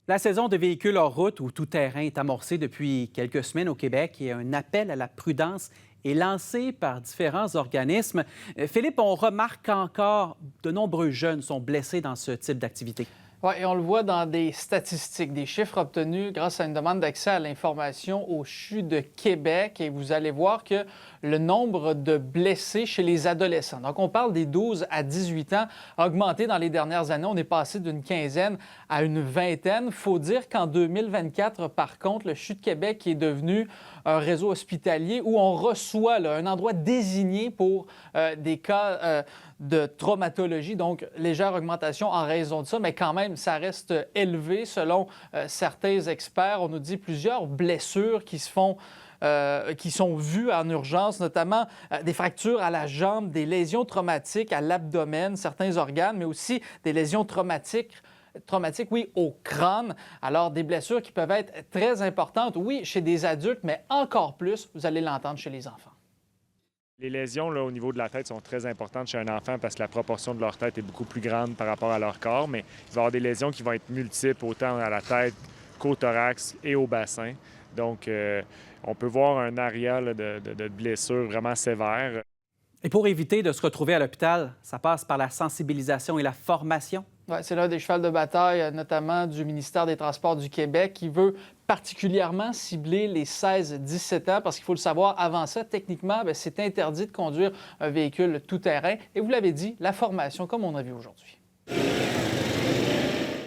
La saison de véhicules hors route ou tout-terrain est amorcée depuis quelques semaines au Québec et un appel à la prudence est lancé par différents organismes. Philippe, on remarque qu'encore de nombreux jeunes sont blessés dans ce type d'activité. Oui, et on le voit dans des statistiques, des chiffres obtenus grâce à une demande d'accès à l'information au CHU de Québec. Et vous allez voir que le nombre de blessés chez les adolescents, donc on parle des 12 à 18 ans, a augmenté dans les dernières années. On est passé d'une quinzaine à une vingtaine. Il faut dire qu'en 2024, par contre, le CHU de Québec est devenu un réseau hospitalier où on reçoit un endroit désigné pour des cas de traumatologie, donc légère augmentation en raison de ça, mais quand même, ça reste élevé selon certains experts. On nous dit plusieurs blessures qui sont vues en urgence, notamment des fractures à la jambe, des lésions traumatiques à l'abdomen, certains organes, mais aussi des lésions traumatiques, oui, au crâne. Alors, des blessures qui peuvent être très importantes, oui, chez des adultes, mais encore plus, vous allez l'entendre chez les enfants. Les lésions là, au niveau de la tête sont très importantes chez un enfant parce que la proportion de leur tête est beaucoup plus grande par rapport à leur corps, mais il va y avoir des lésions qui vont être multiples, autant à la tête qu'au thorax et au bassin. Donc, on peut voir un aréal de blessures vraiment sévères. Et pour éviter de se retrouver à l'hôpital, ça passe par la sensibilisation et la formation. Ouais, c'est l'un des chevals de bataille, notamment du ministère des Transports du Québec, qui veut particulièrement cibler les 16-17 ans, parce qu'il faut le savoir, avant ça, techniquement, c'est interdit de conduire un véhicule tout-terrain. Et vous l'avez dit, la formation, comme on a vu aujourd'hui.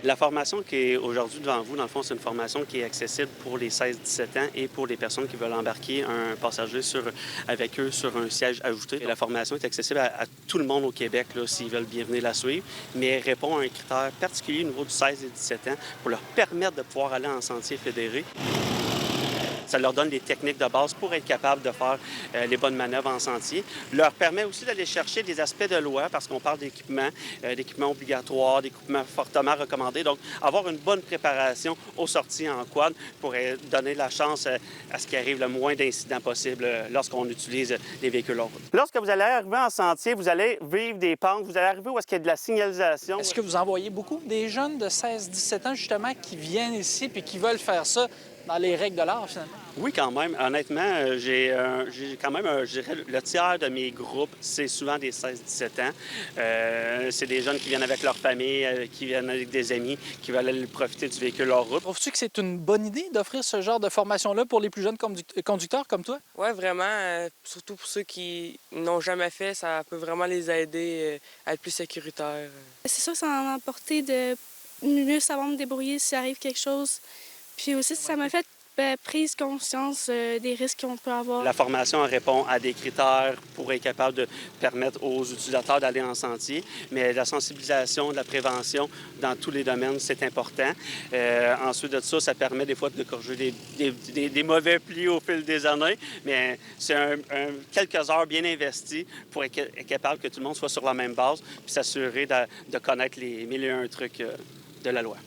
La formation qui est aujourd'hui devant vous, dans le fond, c'est une formation qui est accessible pour les 16-17 ans et pour les personnes qui veulent embarquer un passager avec eux sur un siège ajouté. Et la formation est accessible à tout le monde au Québec s'ils veulent bien venir la suivre, mais elle répond à un critère particulier au niveau du 16 et 17 ans pour leur permettre de pouvoir aller en sentier fédéré. Ça leur donne des techniques de base pour être capable de faire les bonnes manœuvres en sentier. Leur permet aussi d'aller chercher des aspects de loi parce qu'on parle d'équipements obligatoires, d'équipements fortement recommandés. Donc, avoir une bonne préparation aux sorties en quad pour donner la chance à ce qu'il arrive le moins d'incidents possible lorsqu'on utilise les véhicules en route. Lorsque vous allez arriver en sentier, vous allez vivre des pentes, vous allez arriver où est-ce qu'il y a de la signalisation. Est-ce que vous en voyez beaucoup des jeunes de 16-17 ans, justement, qui viennent ici et qui veulent faire ça dans les règles de l'art, finalement? Oui, quand même. Honnêtement, j'ai quand même, je dirais, le tiers de mes groupes, c'est souvent des 16-17 ans. C'est des jeunes qui viennent avec leur famille, qui viennent avec des amis, qui veulent aller profiter du véhicule hors route. Trouves-tu que c'est une bonne idée d'offrir ce genre de formation-là pour les plus jeunes conducteurs comme toi? Oui, vraiment. Surtout pour ceux qui n'ont jamais fait, ça peut vraiment les aider à être plus sécuritaires. C'est sûr que ça m'a apporté de mieux savoir me débrouiller si arrive quelque chose. Puis aussi, ça m'a fait prise conscience des risques qu'on peut avoir. La formation répond à des critères pour être capable de permettre aux utilisateurs d'aller en sentier, mais la sensibilisation, la prévention dans tous les domaines, c'est important. Ensuite de ça, ça permet des fois de corriger des mauvais plis au fil des années, mais c'est quelques heures bien investies pour être capable que tout le monde soit sur la même base puis s'assurer de connaître les 1001 trucs de la loi.